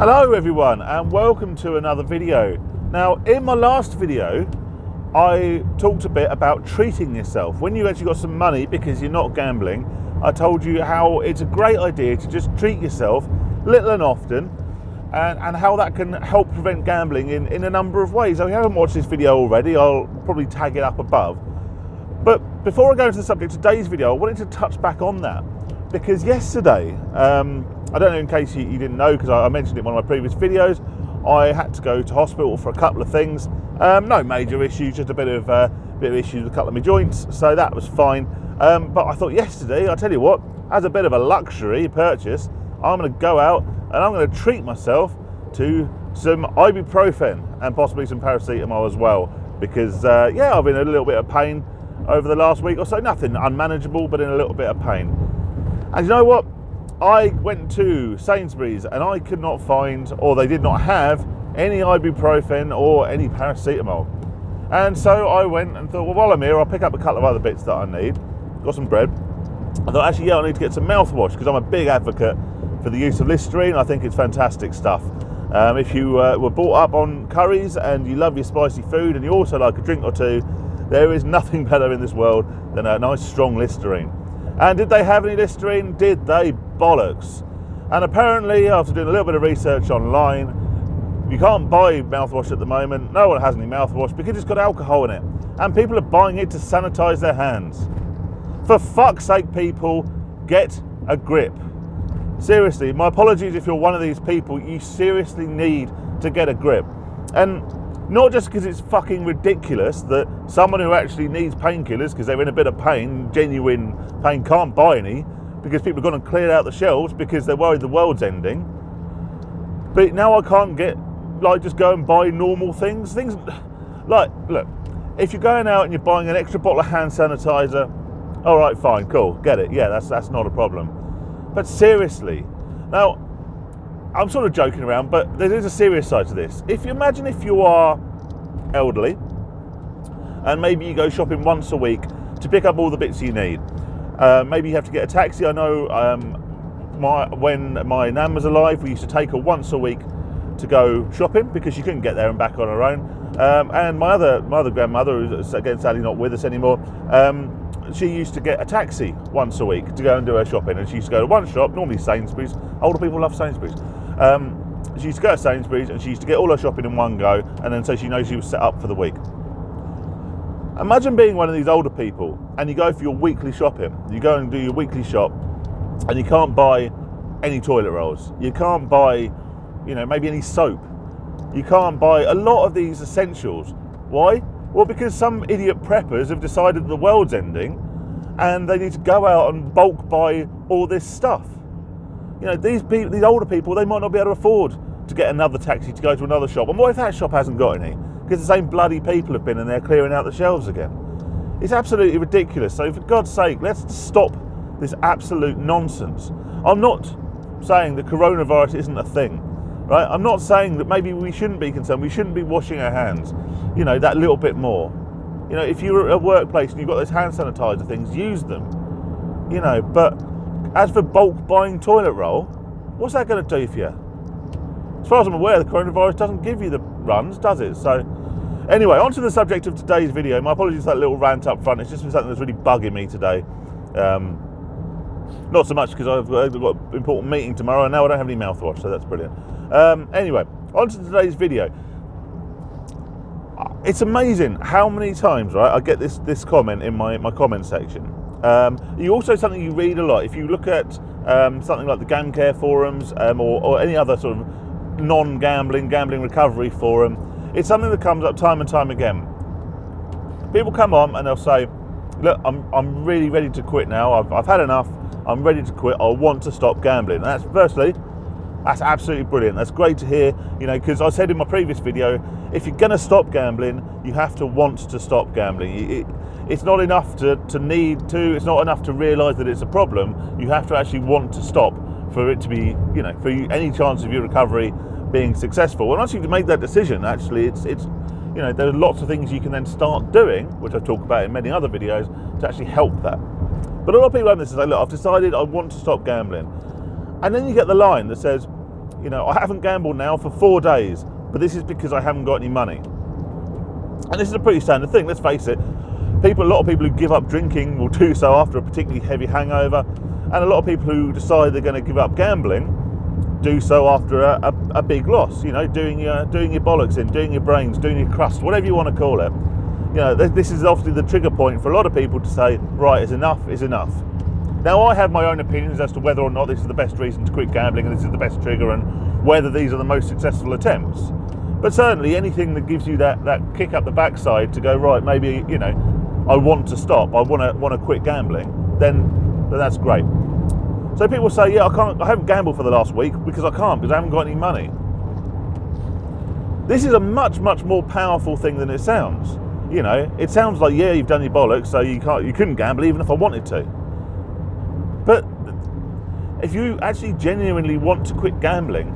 Hello everyone and welcome to another video. Now in my last video I talked a bit about treating yourself. When you actually got some money because you're not gambling, I told you how it's a great idea to just treat yourself little and often and how that can help prevent gambling in a number of ways. If you haven't watched this video already, I'll probably tag it up above. But before I go into the subject of today's video, I wanted to touch back on that because yesterday, I don't know in case you didn't know, because I mentioned it in one of my previous videos, I had to go to hospital for a couple of things. No major issues, just a bit of issues with a couple of my joints, so that was fine. But I thought yesterday, I'll tell you what, as a bit of a luxury purchase, I'm going to go out and I'm going to treat myself to some ibuprofen and possibly some paracetamol as well, because yeah, I've been in a little bit of pain over the last week or so. Nothing unmanageable, but in a little bit of pain. And you know what? I went to Sainsburys and I could not find, or they did not have, any ibuprofen or any paracetamol. And so I went and thought, well, while I'm here, I'll pick up a couple of other bits that I need. Got some bread. I thought, actually, yeah, I need to get some mouthwash because I'm a big advocate for the use of Listerine. I think it's fantastic stuff. If you were brought up on curries and you love your spicy food and you also like a drink or two, there is nothing better in this world than a nice strong Listerine. And did they have any Listerine? Did they? Bollocks. And apparently, after doing a little bit of research online, you can't buy mouthwash at the moment. No one has any mouthwash because it's got alcohol in it. And people are buying it to sanitize their hands. For fuck's sake, people, get a grip. Seriously, my apologies if you're one of these people. You seriously need to get a grip. And not just because it's fucking ridiculous that someone who actually needs painkillers because they're in a bit of pain, genuine pain, can't buy any because people have gone and cleared out the shelves because they're worried the world's ending. But now I can't get, like, just go and buy normal things. Things like, look, if you're going out and you're buying an extra bottle of hand sanitizer, all right, fine, cool, get it. Yeah, that's not a problem. But seriously, now, I'm sort of joking around, but there is a serious side to this. If you imagine if you are elderly and maybe you go shopping once a week to pick up all the bits you need. Maybe you have to get a taxi. I know when my nan was alive, we used to take her once a week to go shopping because she couldn't get there and back on her own. And my other grandmother, who's again sadly not with us anymore, she used to get a taxi once a week to go and do her shopping. And she used to go to one shop, normally Sainsburys. Older people love Sainsburys. She used to go to Sainsburys and she used to get all her shopping in one go, and then so she knows she was set up for the week. Imagine being one of these older people and you go for your weekly shopping. You go and do your weekly shop and you can't buy any toilet rolls. You can't buy, maybe any soap. You can't buy a lot of these essentials. Why? Well, because some idiot preppers have decided the world's ending and they need to go out and bulk buy all this stuff. These older people, they might not be able to afford to get another taxi to go to another shop. And what if that shop hasn't got any? Because the same bloody people have been in there clearing out the shelves again. It's absolutely ridiculous. So for God's sake, let's stop this absolute nonsense. I'm not saying that coronavirus isn't a thing, right? I'm not saying that maybe we shouldn't be concerned. We shouldn't be washing our hands, that little bit more. If you're at a workplace and you've got those hand sanitizer things, use them. But as for bulk buying toilet roll, what's that going to do for you? As far as I'm aware, the coronavirus doesn't give you the runs, does it? So anyway, on to the subject of today's video. My apologies for that little rant up front. It's just something that's really bugging me today. Not so much because I've got an important meeting tomorrow and now I don't have any mouthwash, so that's brilliant. Anyway, on to today's video. It's amazing how many times, right, I get this comment in my comment section. You also, something you read a lot, if you look at something like the GamCare forums or any other sort of non-gambling, gambling recovery forum, it's something that comes up time and time again. People come on and they'll say, look, I'm really ready to quit now. I've had enough. I'm ready to quit. I want to stop gambling. And that's absolutely brilliant. That's great to hear, because I said in my previous video, if you're going to stop gambling, you have to want to stop gambling. It's not enough to need to. It's not enough to realise that it's a problem. You have to actually want to stop for it to be, for any chance of your recovery being successful. And once you've made that decision, actually, it's there are lots of things you can then start doing, which I've talked about in many other videos, to actually help that. But a lot of people have this and say, look, I've decided I want to stop gambling. And then you get the line that says, you know, I haven't gambled now for 4 days, but this is because I haven't got any money. And this is a pretty standard thing, let's face it. A lot of people who give up drinking will do so after a particularly heavy hangover, and a lot of people who decide they're going to give up gambling do so after a big loss, you know, doing your bollocks in, doing your brains, doing your crust, whatever you want to call it. You know, this is obviously the trigger point for a lot of people to say, right, is enough. Now, I have my own opinions as to whether or not this is the best reason to quit gambling and this is the best trigger and whether these are the most successful attempts. But certainly anything that gives you that kick up the backside to go, right, maybe, you know, I want to stop, I want to quit gambling, then that's great. So people say, yeah, I haven't gambled for the last week because I haven't got any money. This is a much, much more powerful thing than it sounds. You know, it sounds like, yeah, you've done your bollocks, so you couldn't gamble even if I wanted to. But if you actually genuinely want to quit gambling,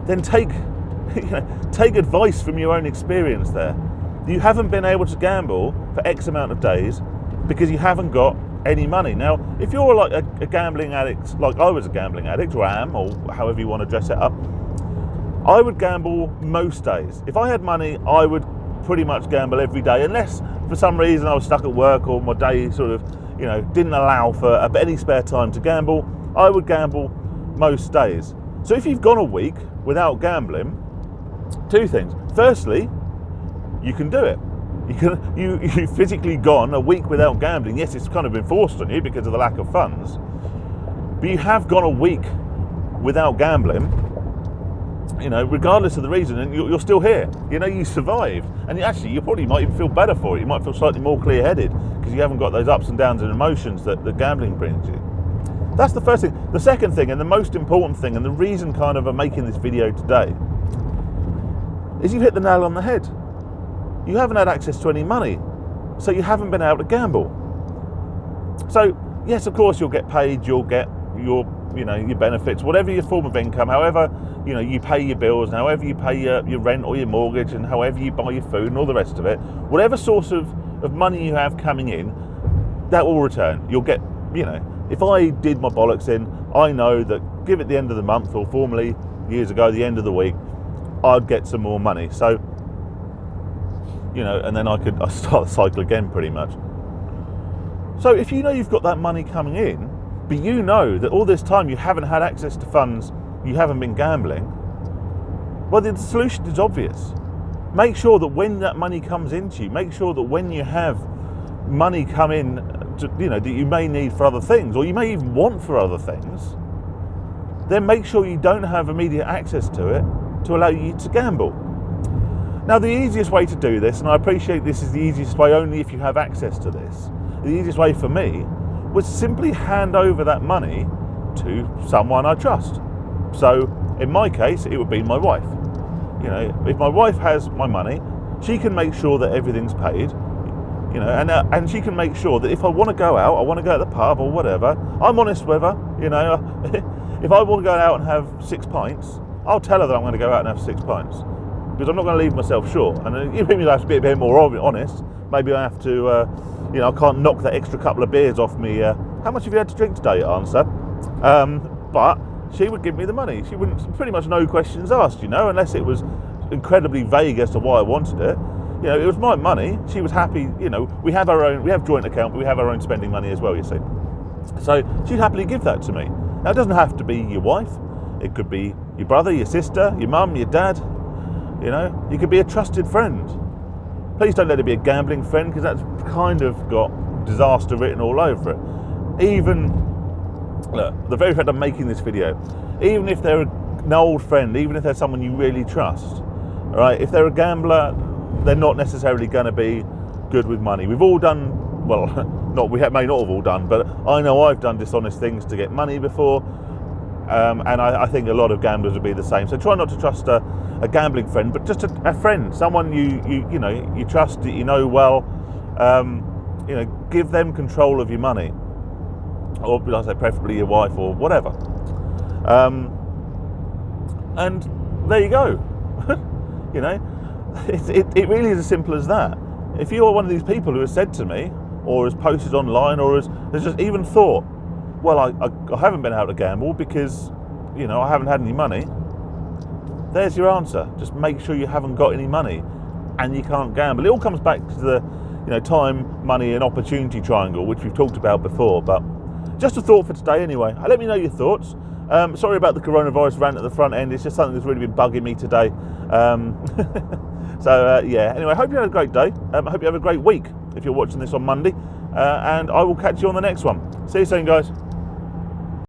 then take advice from your own experience there. You haven't been able to gamble for X amount of days because you haven't got any money. Now, if you're like a gambling addict, like I was a gambling addict, or am, or however you want to dress it up, I would gamble most days. If I had money, I would pretty much gamble every day, unless for some reason I was stuck at work or my day sort of, you know, didn't allow for any spare time to gamble. I would gamble most days. So if you've gone a week without gambling, two things. Firstly, you can do it. You've physically gone a week without gambling. Yes, it's kind of been forced on you because of the lack of funds, but you have gone a week without gambling, you know, regardless of the reason, and you're still here. You know, you survived, and you probably might even feel better for it. You might feel slightly more clear-headed because you haven't got those ups and downs and emotions that the gambling brings you. That's the first thing. The second thing, and the most important thing, and the reason kind of I'm making this video today, is you've hit the nail on the head. You haven't had access to any money, so you haven't been able to gamble. So yes, of course, you'll get paid, you'll get your benefits, whatever your form of income, however, you know, you pay your bills, however you pay your rent or your mortgage, and however you buy your food and all the rest of it, whatever source of money you have coming in, that will return. You'll get, you know, if I did my bollocks in, I know that give it the end of the month, or formerly years ago, the end of the week, I'd get some more money. So, you know, and then I start the cycle again pretty much. So if you know you've got that money coming in, but you know that all this time you haven't had access to funds, you haven't been gambling, well, the solution is obvious. Make sure that when that money comes into you, make sure that when you have money come in, you know, that you may need for other things, or you may even want for other things, then make sure you don't have immediate access to it to allow you to gamble. Now, the easiest way to do this, and I appreciate this is the easiest way only if you have access to this, the easiest way for me was simply hand over that money to someone I trust. So in my case, it would be my wife. You know, if my wife has my money, she can make sure that everything's paid, you know, and she can make sure that if I want to go out, I want to go to the pub or whatever, I'm honest with her, you know. If I want to go out and have 6 pints, I'll tell her that I'm going to go out and have 6 pints, because I'm not going to leave myself short. And you maybe I have to be a bit more honest. Maybe I have to, you know, I can't knock that extra couple of beers off me. How much have you had to drink today? Answer. But she would give me the money. She wouldn't, pretty much no questions asked, you know, unless it was incredibly vague as to why I wanted it. You know, it was my money. She was happy. You know, we have joint account, but we have our own spending money as well, you see. So she'd happily give that to me. Now, it doesn't have to be your wife. It could be your brother, your sister, your mum, your dad. You know, you could be a trusted friend. Please don't let it be a gambling friend, because that's kind of got disaster written all over it. Even, look, the very fact I'm making this video, even if they're an old friend, even if they're someone you really trust, all right, if they're a gambler, they're not necessarily going to be good with money. We've all done, well, may not have all done, but I know I've done dishonest things to get money before, and I think a lot of gamblers would be the same. So try not to trust a gambling friend, but just a friend, someone you know you trust, that you know well. You know, give them control of your money, or like I say, preferably your wife or whatever. And there you go. You know, it really is as simple as that. If you are one of these people who has said to me, or has posted online, or has just even thought, well, I haven't been able to gamble because, you know, I haven't had any money, There's your answer. Just make sure you haven't got any money and you can't gamble. It all comes back to the time, money and opportunity triangle, which we've talked about before. But just a thought for today anyway. Let me know your thoughts. Sorry about the coronavirus rant at the front end. It's just something that's really been bugging me today. Yeah, anyway, hope you had a great day. Hope you have a great week if you're watching this on Monday. And I will catch you on the next one. See you soon, guys.